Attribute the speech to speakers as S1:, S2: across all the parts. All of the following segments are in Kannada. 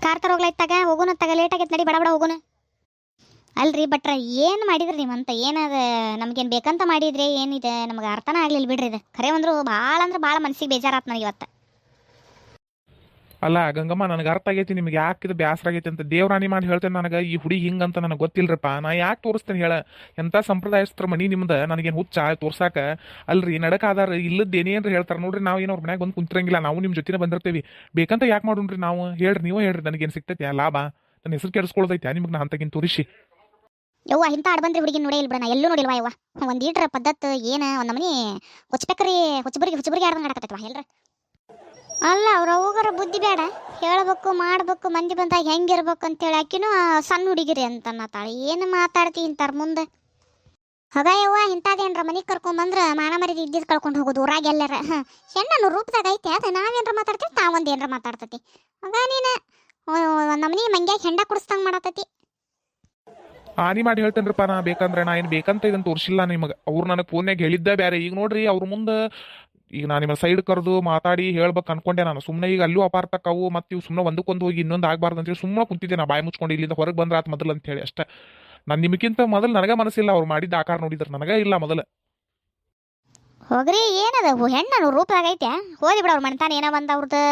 S1: ಕಾರ್ ತರೋಗ್ಲೈತಾಗ ಹೋಗೋಣ ತಗ ಲೇಟ್ ಆಗೈತೆ ನಡಿ ಬಡ ಬಡ ಹೋಗೋಣ. ಅಲ್ರಿ ಭಟ್ರ ಏನು ಮಾಡಿದ್ರಿ ನೀವಂತ ಏನದ ನಮ್ಗೇನು ಬೇಕಂತ ಮಾಡಿದ್ರಿ ಏನಿದೆ ನಮಗೆ ಅರ್ಥನ ಆಗ್ಲಿಲ್ಲ ಬಿಡ್ರಿ ಇದು ಖರೆ ಅಂದ್ರು ಭಾಳ ಅಂದ್ರೆ ಭಾಳ ಮನ್ಸಿಗೆ ಬೇಜಾರಾತ್ ನನಗೆ ಇವತ್ತು.
S2: ಅಲ್ಲ ಗಂಗಮ್ಮ, ನನಗೆ ಅರ್ಥ ಆಗೈತಿ ನಿಮ್ಗೆ ಯಾಕೆ ಇದು ಬೇಸರ ಆಗೈತಿ ಅಂತ. ದೇವ್ರಾಣಿ ಮಾಡಿ ಹೇಳ್ತೇನೆ, ನನಗೆ ಈ ಹುಡುಗಿ ಹಿಂಗಂತ ನನಗೆ ಗೊತ್ತಿಲ್ರಪ್ಪ. ನಾ ಯಾಕೆ ತೋರಿಸ್ತೇನೆ ಹೇಳ? ಎಂಥ ಸಂಪ್ರದಾಯಸ್ಥರ ಮನಿ ನಿಮ್ದು, ನನಗೇನು ಹುಚ್ಚ ತೋರ್ಸಾಕ? ಅಲ್ರಿ ನಡಕಾದಾರ ಇಲ್ಲದ್ದು ಏನೇನ್ರಿ ಹೇಳ್ತಾರೆ ನೋಡ್ರಿ. ನಾವು ಏನೋ ಅವ್ರ ಮನ್ಯಾಗ ಬಂದು ಕುಂತಿರಂಗಿಲ್ಲ, ನಾವು ನಿಮ್ಮ ಜೊತೆನೇ ಬಂದಿರ್ತೀವಿ. ಬೇಕಂತ ಯಾಕೆ ಮಾಡೋಣ್ರಿ ನಾವು? ಹೇಳ್ರಿ, ನೀವೇ ಹೇಳ್ರಿ, ನನಗೇನು ಸಿಗ್ತೈತಿ ಲಾಭ? ನನ್ನ ಹೆಸರು ಕೆಡಿಸ್ಕೊಳ್ದೈತೆ ನಿಮ್ಗೆ ನಾ ಅಂತಗಿನ್ ತೋರಿಸಿ?
S1: ಯವ್ವ ಇಂಥ ಆಡ್ ಬಂದ್ರಿ ಹುಡುಗಿ ನೋಡಿ ಇಲ್ಲ ಬಿಡ, ನಾ ಎಲ್ಲೂ ನೋಡಿಲ್ವಾ ಯವ್ವ. ಒಂದು ಈಟ್ರ ಪದ್ಧತಿ ಏನು ಒಂದು ನಮನಿ ಹೊಚ್ಬೇಕ್ರಿ, ಹೊಚ್ಚಬರಿಗೆ ಆಡ್ದಂಗೆ ಆಡಕತ್ತೈತವ ಎಲ್ರ. ಅಲ್ಲ ಅವ್ರ ಹೋಗರ ಬುದ್ಧಿ ಬೇಡ, ಹೇಳ್ಬೇಕು ಮಾಡ್ಬೇಕು, ಮಂದಿ ಬಂದಾಗ ಹೆಂಗಿರ್ಬೇಕು ಅಂತೇಳಿ ಆಕಿನೂ ಸಣ್ಣ ಹುಡುಗಿರಿ ಅಂತ ಅನ್ನತಾಳೆ. ಏನು ಮಾತಾಡ್ತಿ ಇಂತಾರ ಮುಂದೆ? ಯವ್ವ ಇಂಥದ್ದೇನ್ರ ಮನೆಗೆ ಕರ್ಕೊಂಬಂದ್ರೆ ಮಾನ ಮರ್ಯಾದೆ ಇದ್ದಿದ್ದು ಕಳ್ಕೊಂಡು ಹೋಗೋದು ಊರಾಗ ಎಲ್ಲಾರ. ಹೆಣ್ಣನ್ನು ರೂಪದಾಗ ಐತೆ ಅದು ನಾವೇನ್ರ ಮಾತಾಡ್ತೀವಿ, ತಾವೊಂದು ಏನರ ಮಾತಾಡ್ತತಿ. ನೀನು ನಮ್ಮನಿ ಮಂಗ್ಯಾಗ ಹೆಂಡ ಕುಡಿಸ್ದಂಗೆ ಮಾಡತತಿ.
S2: ಹಾನಿ ಮಾಡಿ ಹೇಳ್ತೇನ್ರಪ್ಪ ನಾ. ಬೇಕಂದ್ರೆ ನಾ ಏನು ಬೇಕಂತ ಇದನ್ನು ತೋರಿಸಿಲ್ಲ ನಿಮಗೆ. ಅವ್ರು ನನಗೆ ಫೋನ್ಯಾಗ ಹೇಳಿದ್ದ ಬೇರೆ. ಈಗ ನೋಡ್ರಿ ಅವ್ರ ಮುಂದೆ ಈಗ ನಾನು ನಿಮ್ಮ ಸೈಡ್ ಕರೆದು ಮಾತಾಡಿ ಹೇಳ್ಬೇಕು ಅನ್ಕೊಂಡೆ ನಾನು. ಸುಮ್ಮನೆ ಈಗ ಅಲ್ಲೂ ಅಪಾರ್ತಕ್ಕವು ಮತ್ತು ಇವು ಸುಮ್ಮನೆ ಒಂದಕ್ಕೊಂದು ಹೋಗಿ ಇನ್ನೊಂದು ಆಗಬಾರ್ದು ಅಂತೇಳಿ ಸುಮ್ಮನೆ ಕುಂತಿದ್ದೆ ನಾ, ಬಾಯಿ ಮುಚ್ಕೊಂಡು ಇಲ್ಲಿಂದ ಹೊರಗೆ ಬಂದ್ರೆ ಆತು ಮೊದಲು ಅಂತ ಹೇಳಿ ಅಷ್ಟೇ. ನಾನು ನಿಮಗಿಂತ ಮೊದಲು ನನಗೆ ಮನಸ್ಸಿಲ್ಲ, ಅವ್ರು ಮಾಡಿದ ಆಕಾರ ನೋಡಿದ್ರೆ ನನಗೆ ಇಲ್ಲ ಮೊದಲು.
S1: ಹೋಗ್ರಿ ಏನದ ಹೆಣ್ಣು ರೂಪದಾಗ ಐತೆ, ಹೋಗಿ ಬಿಡ ಅವ್ರ ಮನೆತಾನ ಏನೋ ಒಂದು ಅವ್ರದ್ದು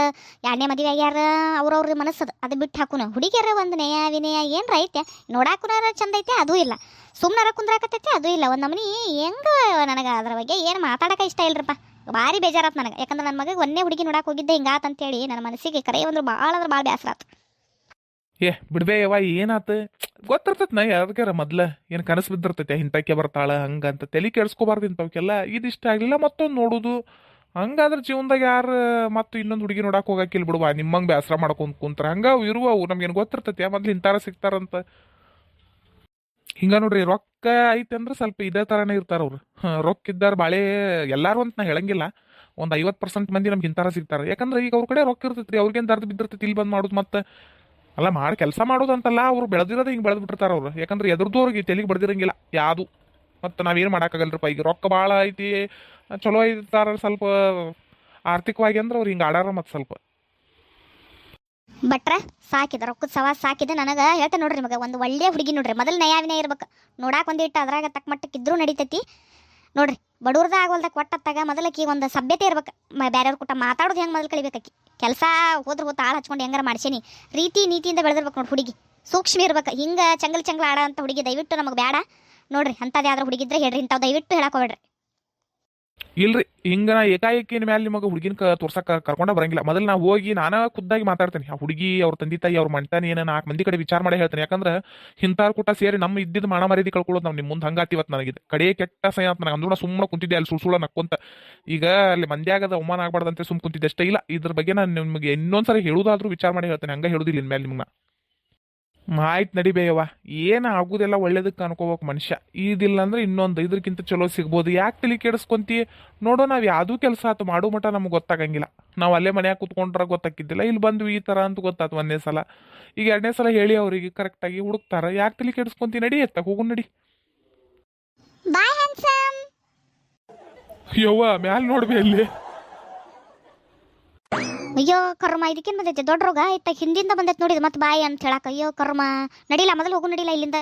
S1: ಎರಡನೇ ಮದುವೆ ಆಗ್ಯಾರ, ಅವ್ರವ್ರ ಮನಸ್ಸದು ಅದು ಬಿಟ್ಟು ಹಾಕುನ. ಹುಡುಗಿಯರ ಒಂದು ನೇಯ ವಿನಯ ಏನರ ಐತೆ, ನೋಡಾಕುನಾರ ಚಂದ ಐತೆ ಅದೂ ಇಲ್ಲ, ಸುಮ್ಮನಾರ ಕುಂದ್ರಾಕತ್ತೈತೆ ಅದೂ ಇಲ್ಲ. ಒಂದು ನಮನಿ ಹೆಂಗೆ ನನಗೆ ಅದ್ರ ಬಗ್ಗೆ ಏನು ಮಾತಾಡೋಕೆ ಇಷ್ಟ ಇಲ್ರಪ್ಪ. ಭಾರಿ ಬೇಜಾರತ್ ನನಗೆ. ಯಾಕಂದ್ರೆ ನನ್ನ ಮಗ ಒಂದೇ ಹುಡುಗಿ ನೋಡಕ್ಕೆ ಹೋಗಿದ್ದೆ ಹಿಂಗಾತಂತೇಳಿ ನನ್ನ ಮನಸ್ಸಿಗೆ ಕರೆ ಅಂದ್ರೆ ಭಾಳ ಬೇಸರ ಆತು.
S2: ಬಿಡ್ಬೇ ಯವ್ವ, ಏನಾತ ಗೊತ್ತಿರ್ತೈತೆ ನಾ ಯಾವ್ದಕ್ಕಾರ ಮೊದ್ಲ ಏನು ಕನಸು ಬಿದ್ದಿರ್ತೈತೆ ಇಂಥಕ್ಕೆ ಬರ್ತಾಳ ಹಂಗಂತ. ತಲೆ ಕೆಡಿಸ್ಕೋಬಾರ್ದು ಇಂಥವಕ್ಕೆಲ್ಲ. ಇದಿಷ್ಟ ಆಗಲಿಲ್ಲ ಮತ್ತೊಂದು ನೋಡೋದು. ಹಂಗಾದ್ರೆ ಜೀವನದಾಗ ಯಾರು ಮತ್ತು ಇನ್ನೊಂದು ಹುಡುಗಿ ನೋಡಕ್ಕೆ ಹೋಗಕ್ಕಿಲ್ಲ ಬಿಡುವ. ನಿಮ್ಮಂಗೆ ಬೇಸರ ಮಾಡ್ಕೊಂಡು ಕುಂತಾರ ಹಂಗ ಇರುವವು. ನಮ್ಗೇನು ಗೊತ್ತಿರ್ತೈತೆ ಮೊದ್ಲು ಇಂಥಾರ ಸಿಗ್ತಾರಂತ. ಹಿಂಗ ನೋಡ್ರಿ, ರೊಕ್ಕ ಐತೆ ಅಂದ್ರೆ ಸ್ವಲ್ಪ ಇದೇ ಥರನೇ ಇರ್ತಾರ ಅವ್ರು. ರೊಕ್ಕ ಇದ್ದಾರ ಬಾಳೆ ಎಲ್ಲಾರು ಅಂತ ನಾ ಹೇಳಂಗಿಲ್ಲ. ಒಂದು 50% ಮಂದಿ ನಮ್ಗೆ ಇಂಥಾರ ಸಿಗ್ತಾರೆ. ಯಾಕಂದ್ರೆ ಈಗ ಅವ್ರ ಕಡೆ ರೊಕ್ಕ ಇರ್ತೈತ್ರಿ, ಅವ್ರಿಗೇನು ದರ್ದು ಬಿದ್ದಿರ್ತೈತಿ ಇಲ್ಲಿ ಬಂದು ಮಾಡೋದು. ಮತ್ತೆ ಅಲ್ಲ ಮಾಡಿ ಕೆಲಸ ಮಾಡೋದು ಅಂತಲ್ಲ, ಅವ್ರು ಬೆಳೆದಿರೋದು ಹಿಂಗೆ ಬೆಳೆದು ಬಿಟ್ಟಿರ್ತಾರೆ ಅವ್ರು. ಯಾಕಂದ್ರೆ ಎದುರ್ದು ಅವ್ರಿಗೆ ತೆಲಿಗೆ ಬಡ್ದಿರಂಗಿಲ್ಲ ಯಾವುದು. ಮತ್ತು ನಾವೇನು ಮಾಡೋಕ್ಕಾಗಲ್ರಪ್ಪ. ಈಗ ರೊಕ್ಕ ಭಾಳ ಐತಿ, ಚಲೋ ಐತಾರ ಸ್ವಲ್ಪ ಆರ್ಥಿಕವಾಗಿ ಅಂದ್ರೆ ಅವ್ರು ಹಿಂಗೆ ಆಡಾರ. ಮತ್ತು ಸ್ವಲ್ಪ
S1: ಭಟ್ರ ಸಾಕಿದ ರೊಕ್ಕದ ಸವಾಸ ಸಾಕಿದೆ. ನನಗೆ ಹೇಳ್ತೇನೆ ನೋಡ್ರಿ, ನಿಮಗೆ ಒಂದು ಒಳ್ಳೆ ಹುಡುಗಿ ನೋಡ್ರಿ. ಮೊದಲು ನಯಾವಿನ ಇರ್ಬೇಕು, ನೋಡಾಕ ಒಂದಿಟ್ಟು ಅದ್ರಾಗ ತಕ್ಕ ಮಟ್ಟಕ್ಕಿದ್ರೂ ನಡಿತೈತಿ ನೋಡ್ರಿ. ಬಡವ್ರದ ಆಗೋಲ್ದಾಗ ಕೊಟ್ಟತ್ತಾಗ ಮೊದಲಕ್ಕಿ ಒಂದು ಸಭ್ಯತೆ ಇರ್ಬೇಕು. ಬೇರೆಯವ್ರ ಕೂಟ ಮಾತಾಡೋದು ಹೆಂಗೆ ಮೊದಲು ಕಲಿಬೇಕಾಕಿ. ಕೆಲಸ ಹೋದ್ರೆ ಹೋತ ಆಳು ಹಚ್ಕೊಂಡು ಹೆಂಗಾರ ಮಾಡ್ಸೇನಿ. ರೀತಿ ನೀತಿಯಿಂದ ಬೆಳೆದಿರ್ಬೇಕು ನೋಡಿ ಹುಡುಗಿ. ಸೂಕ್ಷ್ಮ ಇರ್ಬೇಕು. ಹಿಂಗೆ ಚಂಗಲ್ ಆಡೋ ಅಂತ ಹುಡುಗಿ ದಯವಿಟ್ಟು ನಮಗೆ ಬೇಡ ನೋಡ್ರಿ. ಅಂಥದ್ದು ಯಾವ್ದಾರು ಹುಡುಗಿದ್ರೆ ಹೇಳ್ರಿ, ಇಂಥವು ದಯವಿಟ್ಟು ಹೇಳಕೋಬೇಡ್ರಿ.
S2: ಇಲ್ರಿ, ಹಿಂಗ ನಾ ಏಕಾಏಕಿನ ಮೇಲೆ ನಿಮಗೆ ಹುಡುಗಿನ ತೋರ್ಸಕ್ಕೆ ಕರ್ಕೊಂಡ ಬರಂಗಿಲ್ಲ. ಮೊದಲು ನಾ ಹೋಗಿ ನಾನಾ ಖುದ್ದಾಗಿ ಮಾತಾಡ್ತೇನೆ. ಆ ಹುಡುಗಿ ಅವ್ರ ತಂದೆ ತಾಯಿ ಅವ್ರ ಮಣ್ತಾನೆ ಏನೋ 4 ಮಂದಿ ಕಡೆ ವಿಚಾರ ಮಾಡಿ ಹೇಳ್ತೇನೆ. ಯಾಕಂದ್ರೆ ಇಂಥವ್ರ ಕೂಟ ಸೇರಿ ನಮ್ಮ ಇದ್ದಿದ್ದು ಮಾನ ಮರ್ಯಾದೆ ಕಳ್ಕೊಳ್ಳೋದು ನಾವು ನಿಮ್ಮ ಮುಂದೆ ಹಂಗಾತಿವತ್ತು. ನನಗಿದೆ ಕಡೆ ಕೆಟ್ಟ ಸಹ ಅಂತ ನನಗೆ ಅಂದ್ರೂ ಸುಮ್ಮನೆ ಕುಂತಿದ್ದೆ ಅಲ್ಲಿ ಸುಳ್ಳ ನಕ್ಕೊಂತ. ಈಗ ಅಲ್ಲಿ ಮಂದ್ಯಾಗದ ಅವಮಾನ ಆಗ್ಬಾರ್ದಂತೆ ಸುಮ್ಮನೆ ಕುಂತಿದ್ದೆ ಅಷ್ಟೇ. ಇಲ್ಲ, ಇದ್ರ ಬಗ್ಗೆ ನಾನು ನಿಮಗೆ ಇನ್ನೊಂದ್ಸರಿ ಹೇಳೋದಾದ್ರೂ ವಿಚಾರ ಮಾಡಿ ಹೇಳ್ತೇನೆ. ಹಂಗೆ ಹೇಳೋದಿಲ್ಲ ಇನ್ಮೇಲೆ ನಿಮ್ಗೆ. ಆಯ್ತು ನಡಿಬೇಯವ್ವ, ಏನು ಆಗುದೆಲ್ಲ ಒಳ್ಳೇದಕ್ಕೆ ಅನ್ಕೋಬೇಕು ಮನುಷ್ಯ. ಇದಿಲ್ಲ ಅಂದ್ರೆ ಇನ್ನೊಂದು ಇದಕ್ಕಿಂತ ಚಲೋ ಸಿಗ್ಬೋದು. ಯಾಕೆ ತಲೆ ಕೆಡಿಸ್ಕೊಂತಿ? ನೋಡೋ, ನಾವು ಯಾವುದೂ ಕೆಲಸ ಆತು ಮಾಡೋ ಮಟ್ಟ ನಮ್ಗೆ ಗೊತ್ತಾಗಂಗಿಲ್ಲ. ನಾವು ಅಲ್ಲೇ ಮನ್ಯಾಗ ಕೂತ್ಕೊಂಡ್ರೆ ಗೊತ್ತಾಕಿದ್ದಿಲ್ಲ, ಇಲ್ಲಿ ಬಂದ್ವಿ ಈ ಥರ ಅಂತ ಗೊತ್ತಾತು ಒಂದೇ ಸಲ. ಈಗ 2ನೇ ಸಲ ಹೇಳಿ ಅವರಿಗೆ ಕರೆಕ್ಟಾಗಿ ಹುಡುಕ್ತಾರ. ಯಾಕೆ ತಲೆ ಕೆಡಿಸ್ಕೊಂತಿ? ನಡಿ ಎತ್ತ ಹೋಗು ನಡಿ.
S1: ಬಾಯ್ ಹ್ಯಾಂಡ್ಸಮ್.
S2: ಯವ್ವ ಮ್ಯಾಲ ನೋಡ್ಬಿ ಅಲ್ಲಿ.
S1: ಅಯ್ಯೋ ಕರ್ಮ, ಇದಕ್ಕೇನು ಬಂದೈತೆ ದೊಡ್ಡ ರೋಗ ಇತ್ತ ಹಿಂದಿಂದ ಬಂದೈತೆ ನೋಡಿದ ಮತ್ತೆ ಬಾಯಿ ಅಂತ ಹೇಳಕ್ಕ. ಅಯ್ಯೋ ಕರ್ಮ, ನಡಿಲ್ಲ ಮೊದಲು ಹೋಗು ನಡಿಲ್ಲ ಇಲ್ಲಿಂದ.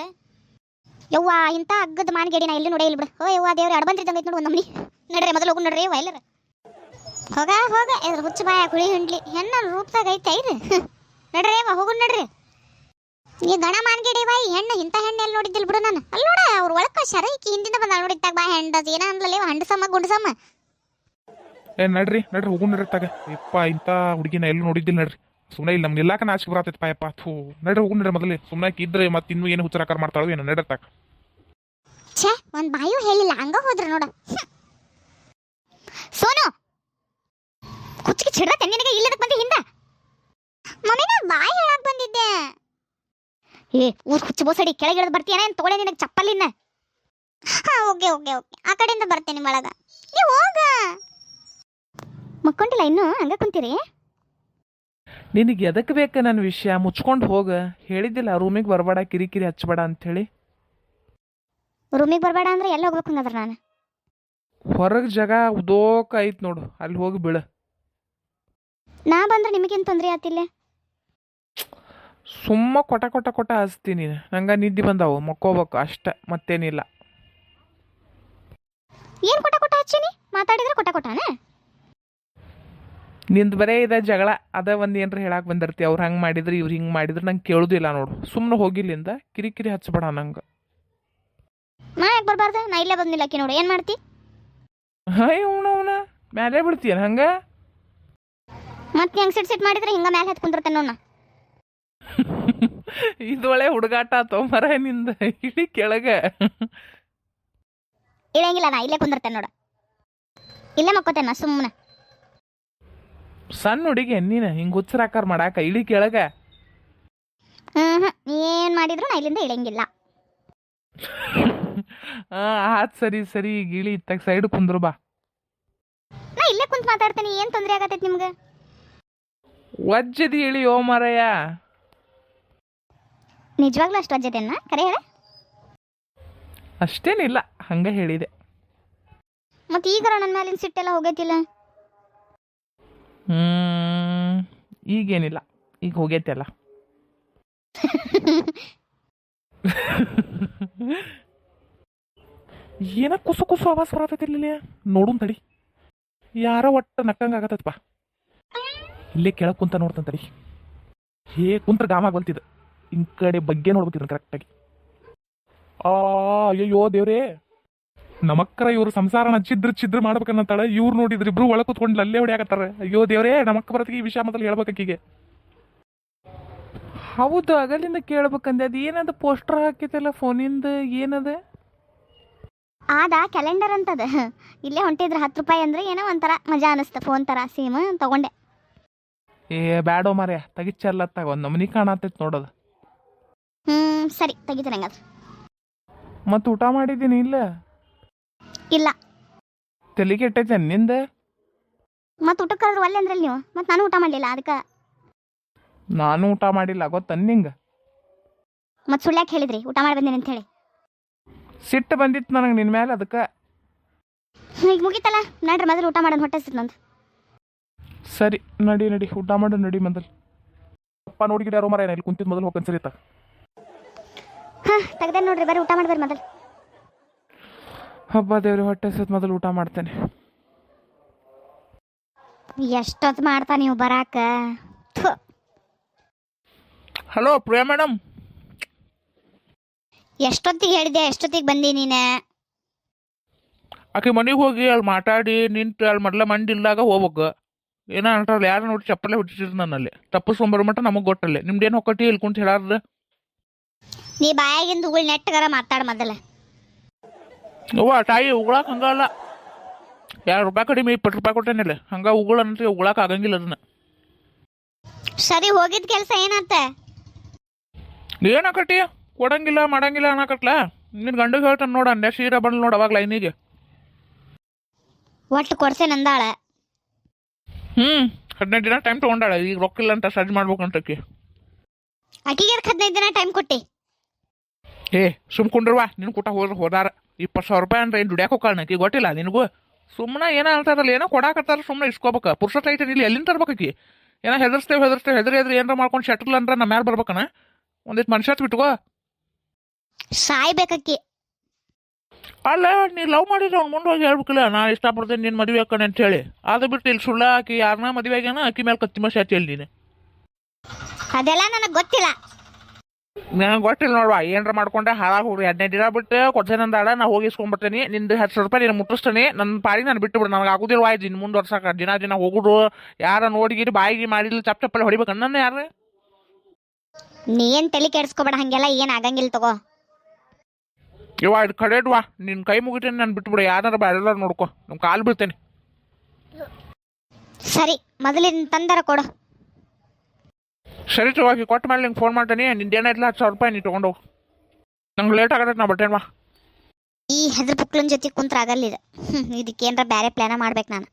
S1: ಯವ್ವ ಇಂಥ ಅಗ್ಗದ ಮಾನ್ಗೇಡಿ ನಾ ಎಲ್ಲಿ ನೋಡೇ ಇಲ್ಲ ಬಿಡು. ಯವ್ವ ದೇವ್ರು ಅಡ್ಬಂದ್ರಿದ್ದಂಗೆ ಐತೆ ನೋಡು ಒಂದು ನಮ್ಮನಿ. ನಡ್ರಿ ಮೊದಲು ಹೋಗು ನಡ್ರಿ ಯವ್ವ ಎಲ್ಲರ. ಹೋಗ ಎದ್ರ ಹುಚ್ಚು ಬಾಯ ಕುಳಿ ಹಿಂಡ್ಲಿ ಹೆಣ್ಣ ರೂಪದಾಗ ಐತೆ ಐದು. ನಡ್ರಿ ಯವ್ವ ಹೋಗು ನಡ್ರಿ. ಈ ಗಣ ಮಾನ್ಗೇಡಿ ಬಾಯಿ ಹೆಣ್ಣು ಇಂಥ ಹೆಣ್ಣು ಎಲ್ಲಿ ನೋಡಿದ್ದಿಲ್ಲ ಬಿಡು ನಾನು. ಅಲ್ಲಿ ನೋಡ ಅವ್ರ ಒಳಕ ಶರೈಕಿ ಹಿಂದಿಂದ ಬಂದ ನೋಡಿದ್ದಾಗ ಬಾ ಹೆಂಡದ ಏನ ಅಂದ್ಲೇ ಹಂಡಸಮ್ಮ ಗುಂಡಸಮ್ಮ.
S2: ನಡ್ರಿ ಹೋಗು ನಡ್ರಿ ತಾಗ. ಯಪ್ಪ ಇಂಥ ಹುಡುಗಿನ ಎಲ್ಲೂ ನೋಡಿದ್ದಿಲ್ಲ ನಡ್ರಿ. ಸುಮ್ಮನೆ ಇಲ್ಲಿ ನಮ್ಗೆ ಎಲ್ಲಾಕ ನಾಚಿಕೆ ಬರತೈತೆ ಪಾಯಪ್ಪ. ಥೂ ನಡ್ರಿ ಹೋಗು ನಡ್ರಿ ಮೊದಲೇ. ಸುಮ್ಮನೆ ಇದ್ರೆ ಮತ್ತೆ ಇನ್ನೂ ಏನು ಹುಚ್ಚರಾಕಾರ ಮಾಡ್ತಾಳೋ ಏನೋ. ನಡ್ರಿ ತಾಕ.
S1: ಛೇ ಒಂದು ಬಾಯೂ ಹೇಳಿಲ್ಲ ಹಂಗ ಹೋದ್ರ ನೋಡ. ಸೋನು ಕುಚ್ಚಿಗೆ ಚಿಡ್ರತ್ತೆ ನಿನಗೆ ಇಲ್ಲದಕ್ಕೆ ಬಂದಿ ಹಿಂದ. ಮಮ್ಮಿ ನಾ ಬಾಯಿ ಹೇಳಕ್ ಬಂದಿದ್ದೆ. ಊರ್ ಹುಚ್ಚು ಬೋಸಡಿ ಕೆಳಗೆ ಇಳಿದು ಬರ್ತೀಯನ ಏನು ತಗೊಳ್ಳೆ ನಿನಗೆ ಚಪ್ಪಲಿನ. ಓಕೆ ಆ ಕಡೆಯಿಂದ ಬರ್ತೇನೆ ಒಳಗ. ನೀವು ಹೋಗ. ಮಕ್ಕೊಂಡಿಲ್ಲ ಇನ್ನು ಹಂಗ ಕುಂತೀರಿ?
S2: ನಿನಗೆ ಎದಕ್ಕೆ ಬೇಕು ನನ್ನ ವಿಷಯ? ಮುಚ್ಕೊಂಡು ಹೋಗ. ಹೇಳಿದ್ದಿಲ್ಲ ರೂಮಿಗೆ ಬರಬೇಡ, ಕಿರಿಕಿರಿ ಹಚ್ಚಬೇಡ ಅಂಥೇಳಿ.
S1: ರೂಮಿಗೆ ಬರಬೇಡ ಅಂದ್ರೆ ಎಲ್ಲ ಹೋಗ್ಬೇಕು ಹಂಗಾದ್ರೆ ನಾನು?
S2: ಹೊರಗೆ ಜಾಗ ಉದೋಕ ಐತ್ ನೋಡು, ಅಲ್ಲಿ ಹೋಗಿ ಬೀಳ.
S1: ನಾ ಬಂದ್ರೆ ನಿಮಗೇನು ತೊಂದರೆ ಆತಿಲ್ಲ?
S2: ಸುಮ್ಮ ಕೊಟ ಹಚ್ತೀನಿ ನಂಗೆ ನಿದ್ದೆ ಬಂದಾವು ಮಕ್ಕೋಬೇಕು ಅಷ್ಟ ಮತ್ತೇನಿಲ್ಲ.
S1: ಏನು ಕೊಟ್ಟ ಹಚ್ಚೀನಿ ಮಾತಾಡಿದ್ರೆ ಕೊಟ್ಟಾನ.
S2: ನಿಂದು ಬರೇ ಇದೆ ಜಗಳ ಅದ ಒಂದು ಏನ್ರ ಹೇಳಕ್ಕೆ ಬಂದಿರ್ತಿ ಅವ್ರು ಹಂಗೆ ಮಾಡಿದ್ರು ಇವ್ರು ಹಿಂಗೆ ಮಾಡಿದ್ರು ನಂಗೆ ಕೇಳೋದಿಲ್ಲ ನೋಡು. ಸುಮ್ಮನೆ ಹೋಗಿಲ್ಲಿಂದ ಕಿರಿಕಿರಿ ಹಚ್ಬೇಡ ನಂಗೆ.
S1: ನಾ ಯಾಕೆ ಬರಬಾರ್ದು? ನಾ ಇಲ್ಲೇ ಬಂದಿಲ್ಲಕ್ಕಿ ನೋಡು ಏನು ಮಾಡ್ತಿ?
S2: ಹಾಯ್ ಅವನ ಮ್ಯಾಲೆ ಬಿಡ್ತೀಯನ ಹಂಗೆ?
S1: ಮತ್ತೆ ಹೆಂಗೆ ಸಿಟ್ ಮಾಡಿದ್ರೆ ಹಿಂಗೆ ಮ್ಯಾಲೆ ಹತ್ತು ಕುಂದಿರ್ತೇನೆ ನೋಡ.
S2: ಇದೊಳೆ ಹುಡುಗಾಟ ತೊಂಬರ ನಿಂದ ಇಳಿ ಕೆಳಗೆ
S1: ಇಳಂಗಿಲ್ಲ, ನಾ ಇಲ್ಲೇ ಕುಂದಿರ್ತೇನೆ ನೋಡ. ಇಲ್ಲೇ ಮಕ್ಕೋತೇನೆ ನಾ ಸುಮ್ಮನೆ.
S2: ಸಣ್ಣ ಹುಡುಗಿ ನೀನು ಹಿಂಗೆ ಹುಚ್ಚರಾಕಾರ ಮಾಡಾಕ ಇಳಿ ಕೆಳಗೆ.
S1: ಏನು ಮಾಡಿದ್ರು ನಾ ಇಲ್ಲಿಂದ ಇಳಂಗಿಲ್ಲ.
S2: ಆತ್ ಸರಿ ಈಗ ಇಳಿ ಇತ್ತಾಗ ಸೈಡ್ ಕುಂದ್ರು ಬಾ.
S1: ನಾ ಇಲ್ಲೇ ಕುಂತ್ ಮಾತಾಡ್ತೀನಿ, ಏನು ತೊಂದರೆ ಆಗತ್ತೈತಿ ನಿಮ್ಗೆ?
S2: ವಜ್ಜದಿ ಇಳಿ ಓ ಮಾರಯ್ಯ.
S1: ನಿಜವಾಗ್ಲೂ ಅಷ್ಟು ವಜ್ಜದೇನ? ಕರೆ ಹೇಳ.
S2: ಅಷ್ಟೇನಿಲ್ಲ ಹಂಗೆ ಹೇಳಿದೆ.
S1: ಮತ್ತೆ ಈಗ ನನ್ನ ಮೇಲಿನ ಸಿಟ್ಟೆಲ್ಲ ಹೋಗೈತಿಲ್ಲ?
S2: ಈಗೇನಿಲ್ಲ, ಈಗ ಹೋಗೈತೆ ಅಲ್ಲ. ಏನ ಕುಸು ಆವಾಜ ಬರತೈತಿಲ್ಲ ನೋಡುನ್ ತಡಿ. ಯಾರೋ ಒಟ್ಟು ನಕ್ಕಂಗೆ ಆಗತ್ತಪ್ಪ. ಇಲ್ಲೇ ಕೆಳಗೆ ಕುಂತ ನೋಡ್ತಾನೆ ತಡಿ. ಕುಂತ್ರ ಗಾಮ ಆಗ್ಬಲ್ತಿದ್ದು ಹಿಂಗ್ ಕಡೆ ಬಗ್ಗೆ ನೋಡ್ಬೇಕಿದ್ರು ಕರೆಕ್ಟಾಗಿ. ಅಯ್ಯೋ ದೇವ್ರೇ, ನಮಕ್ಕರ ಇವ್ರು ಸಂಸಾರನ ಛಿದ್ರ ಮಾಡ್ಬೇಕನ್ನತ್ತಾಳ. ಇವ್ರು ನೋಡಿದ್ರು ಇಬ್ರು ಒಳಗೆ ಕುತ್ಕೊಂಡು ಅಲ್ಲೇ ಹೊಡ್ಯಾಕತ್ತಾರ. ಅಯ್ಯೋ ದೇವ್ರೇ, ನಮಕ್ಕ ಬರತ್ತಿಗೆ ಈ ವಿಷಯ ಮೊದಲು ಹೇಳ್ಬೇಕೀಗೆ. ಹೌದು, ಅಗಲಿಂದ ಕೇಳ್ಬೇಕಂದೆ. ಅದು ಏನದು ಪೋಸ್ಟರ್ ಹಾಕಿತ್ತಲ್ಲ ಫೋನಿಂದ, ಏನದ?
S1: ಆದ ಕ್ಯಾಲೆಂಡರ್ ಅಂತದ. ಇಲ್ಲೇ ಹೊಂಟಿದ್ರೆ 10 ರೂಪಾಯಿ ಅಂದ್ರೆ ಏನೋ ಒಂಥರ ಮಜಾ ಅನಿಸ್ತ. ಫೋನ್ ಥರ ಸೇಮ್ ತಗೊಂಡೆ.
S2: ಬ್ಯಾಡೋ ಮಾರ್ಯ, ತೆಗಿಚ್ಚರ್ಲತ್ತಾಗ ಒಂದು ನಮನಿ ಕಾಣತೈತಿ ನೋಡೋದು.
S1: ಸರಿ ತೆಗಿತೀನಿ ಹಂಗಾದ್ರೆ.
S2: ಮತ್ತು ಊಟ ಮಾಡಿದ್ದೀನಿ ಇಲ್ಲ?
S1: ಇಲ್ಲ.
S2: ತಲೆ ಕೆಟ್ಟೈತೆ ನಿಂದ?
S1: ಮತ್ತೆ ಊಟಕ್ಕೆ ಕರೆದ್ರು ಒಲ್ಲೆ ಅಂದ್ರಲ್ಲಿ ನೀವು. ಮತ್ತು ನಾನು ಊಟ ಮಾಡಲಿಲ್ಲ ಅದಕ್ಕೆ.
S2: ನಾನು ಊಟ ಮಾಡಿಲ್ಲ ಗೊತ್ತ ನಿಂಗೆ.
S1: ಮತ್ತು ಸುಳ್ಳ್ಯಾಕೆ ಹೇಳಿದ್ರಿ ಊಟ ಮಾಡಿ ಬಂದೇನೆ ಅಂತ ಹೇಳಿ?
S2: ಸಿಟ್ಟು ಬಂದಿತ್ತು ನನಗೆ ನಿನ್ನ ಮೇಲೆ, ಅದಕ್ಕೆ.
S1: ಈಗ ಮುಗೀತಲ್ಲ, ನಡ್ರಿ ಮೊದಲು ಊಟ ಮಾಡೋದು, ಹೊಟ್ಟೆ ಸಿಟ್ಟು ನಂದು.
S2: ಸರಿ ನಡಿ ಊಟ ಮಾಡು ನಡಿ ಮೊದಲು. ಅಪ್ಪ ನೋಡಿಗಿಡ್ಯಾರೋ ಮರ ಇಲ್ಲಿ ಕುಂತಿದ್ದು ಮೊದಲು ಹೋಗಿ ಸರಿತ.
S1: ತೆಗ್ದೆ ನೋಡ್ರಿ, ಬರ್ರಿ ಊಟ ಮಾಡಿ ಬರ್ರಿ ಮೊದಲು.
S2: ಹಬ್ಬ ದೇವ್ರಿ, ಹೊಟ್ಟೆ ಸತ್ ಮೊದಲು ಊಟ ಮಾಡ್ತೇನೆ.
S1: ಎಷ್ಟೊತ್ತು ಮಾಡ್ತಾ ನೀವು ಬರಾಕ?
S2: Hello Priya madam.
S1: ಎಷ್ಟೊತ್ತಿಗೆ ಹೇಳಿದೆ, ಎಷ್ಟೊತ್ತಿಗೆ ಬಂದಿ ನೀನು?
S2: ಆಕೆ ಮನೆಗೆ ಹೋಗಿ ಅಲ್ಲಿ ಮಾತಾಡಿ ನಿಂತು ಅಲ್ಲಿ ಮೊದಲ ಮಂಡಿ ಇಲ್ದಾಗ ಹೋಗ್ಬೇಕು. ಏನೋ ಅಂತಾರಲ್ಲ, ಯಾರು ನೋಡಿ ಚಪ್ಪಲೆ ಹುಟ್ಟಿಸಿದ್ರು ನನ್ನಲ್ಲಿ. ತಪ್ಪಿಸ್ಕೊಂಬರೋ ಮಟ್ಟ ನಮಗೆ ಗೊತ್ತಲ್ಲೇ. ನಿಮ್ದೇನು ಹೊಕ್ಕಟಿ ಇಲ್ಲಿ ಕುಂತ ಹೇಳಾರ್ದು?
S1: ನೀ ಬಾಯಾಗಿಂದ ಉಗುಳ್ ನೆಟ್ಟಗಾರ ಮಾತಾಡ ಮೊದಲ.
S2: ಅವ್ವ ತಾಯಿ, ಉಗುಳಾಕ ಹಂಗಲ್ಲ. 2 ರೂಪಾಯಿ ಕಡಿಮೆ 20 ರೂಪಾಯಿ ಕೊಟ್ಟೇನಿಲ್ಲ. ಹಂಗ ಉಗುಳ ಅಂತ ಉಗುಳಾಕ ಆಗಂಗಿಲ್ಲ ಅದನ್ನ.
S1: ಸರಿ, ಹೋಗಿದ್ ಕೆಲಸ ಏನಾತ?
S2: ಏನಾಕಟ್ಟಿ ಕೊಡಂಗಿಲ್ಲ ಮಾಡಂಗಿಲ್ಲ ಅನ್ನಕಟ್ಲ. ನಿನ್ನ ಗಂಡಿಗೆ ಹೇಳ್ತಾನೆ ನೋಡ, ಅಂದೆ ಸೀರೆ ಬಂದು ನೋಡು ಅವಾಗ ಲೈನಿಗೆ.
S1: ಒಟ್ಟು ಕೊಡ್ಸೇನೆ ಅಂದಾಳ.
S2: 15 ದಿನ ಟೈಮ್ ತೊಗೊಂಡಾಳ. ಈಗ ರೊಕ್ಕಿಲ್ಲ ಅಂತ ಸಜ್ಜು ಮಾಡ್ಬೇಕಂತಕ್ಕಿ.
S1: ಆಕಿಗೆ 15 ದಿನ ಟೈಮ್ ಕೊಟ್ಟಿ?
S2: ಸುಮ್ಕೊಂಡ್ರವಾ, ನಿನ್ ಕೂಟ ಹೋದಾರ 20,000 ರೂಪಾಯಿ ಅಂದ್ರೆ ಏನು ದುಡ್ಯಾಕ ಹೋಗ್ಕಾಳ ಆಕಿ ಗೊತ್ತಿಲ್ಲ ನಿನಗೂ? ಸುಮ್ಮನೆ ಏನೋ ಅಂತಾರಲ್ಲ, ಏನೋ ಕೊಡಾಕತ್ತಾರ, ಸುಮ್ಮನೆ ಇಸ್ಕೋಬೇಕ. ಪುರ್ಸತ್ ಐತೆ ಇಲ್ಲಿ ಎಲ್ಲಿಂದ ತರ್ಬೇಕಾಕಿ? ಏನೋ ಹೆದರ್ಸ್ತೇವೆ ಹೆದ್ರಿ ಏನಾರ ಮಾಡ್ಕೊಂಡು ಶಟ್ಲ್ ಅಂದ್ರೆ ನಮ್ಮ ಯಾರು ಬರ್ಬೇಕನ? ಒಂದಿಟ್ಟು ಮನುಷ್ಯತ್ ಬಿಟ್ಕೋ.
S1: ಸಾಯ್ಬೇಕಕ್ಕಿ.
S2: ಅಲ್ಲ, ನೀ ಲವ್ ಮಾಡಿದ್ರೆ ಅವ್ನು ಮುಂದೆ ಹೋಗಿ ಹೇಳ್ಬೇಕಿಲ್ಲ, ನಾ ಇಷ್ಟಪಡ್ತೇನೆ ನಿನ್ನ ಮದುವೆ ಹಾಕೋಣ ಅಂತ ಹೇಳಿ. ಅದು ಬಿಟ್ಟು ಇಲ್ಲಿ ಸುಳ್ಳ ಆಕಿ ಯಾರನ್ನ ಮದುವೆ ಆಗ್ಯಾನ ಆಕಿ ಮೇಲೆ ಕತ್ತಿ ಮಸಿ ಹಚ್ಚಿ ಹೇಳಿ ನೀನು.
S1: ಅದೆಲ್ಲ ನನಗೆ ಗೊತ್ತಿಲ್ಲ.
S2: ನನಗೆ ಗೊತ್ತಿಲ್ಲ ನೋಡ್ವಾ. ಏನರ ಮಾಡ್ಕೊಂಡೆ ಹಾಳಾಗಿ ಹೋಗ್ರಿ. 15 ದಿನ ಬಿಟ್ಟು ಕೊಡ್ಸೇನಂದಾಳ, ನಾ ಹೋಗಿ ಇಸ್ಕೊಂಡ್ಬರ್ತೇನೆ. ನಿಂದು 10,000 ರೂಪಾಯಿ ನೀನು ಮುಟ್ಟಿಸ್ತೇನೆ. ನನ್ನ ಪಾಡಿಗೆ ನಾನು ಬಿಟ್ಟು ಬಿಡು. ನನಗೆ ಆಗುದಿಲ್ಲ ಆಯ್ತು ಇನ್ನು ಮುಂದುವರ್ಸಕ್ಕೆ. ದಿನ ಹೋಗುದು, ಯಾರ ನೋಡಿಗಿರಿ ಬಾಯಿಗೆ ಮಾಡಿಲ್ಲ ಚಪ್ಪಲೆ ಹೊಡಿಬೇಕು ನನ್ನ ಯಾರು?
S1: ನೀ ಏನು ತಲೆ ಕೆಡಿಸ್ಕೊಬೇಡ, ಹಂಗೆಲ್ಲ ಏನು ಆಗಂಗಿಲ್ಲ ತಗೋ.
S2: ಇವ ಇದು ಕಡೆಡ್ವಾ, ನಿನ್ನ ಕೈ ಮುಗಿತೇನೆ, ನಾನು ಬಿಟ್ಟು ಬಿಡು. ಯಾರು ಬೇರೆಲ್ಲ ನೋಡ್ಕೊ, ನಮ್ಮ ಕಾಲು ಬೀಳ್ತೇನೆ.
S1: ಸರಿ, ಮೊದಲಿನ ತಂದರ ಕೊಡು.
S2: ಸರಿ ತಗೋಗಿ ಕೊಟ್ಟು ಮೇಲೆ ನಿಂಗೆ ಫೋನ್ ಮಾಡ್ತೇನೆ. ನಿಂದೇನಾಯ್ತಲ್ಲ 10,000 ರೂಪಾಯಿ ನೀ ತೊಗೊಂಡು. ನಂಗೆ ಲೇಟ್ ಆಗತ್ತೆ, ನಾ ಬರ್ತೇನೆ.
S1: ಈ ಹೆದ್ರ ಪುಕ್ಲನ್ ಜೊತೆ ಕುಂತ್ರ ಆಗಲ್ಲ ಇದು. ಇದಕ್ಕೇನರ ಬೇರೆ ಪ್ಲಾನ ಮಾಡ್ಬೇಕು ನಾನು.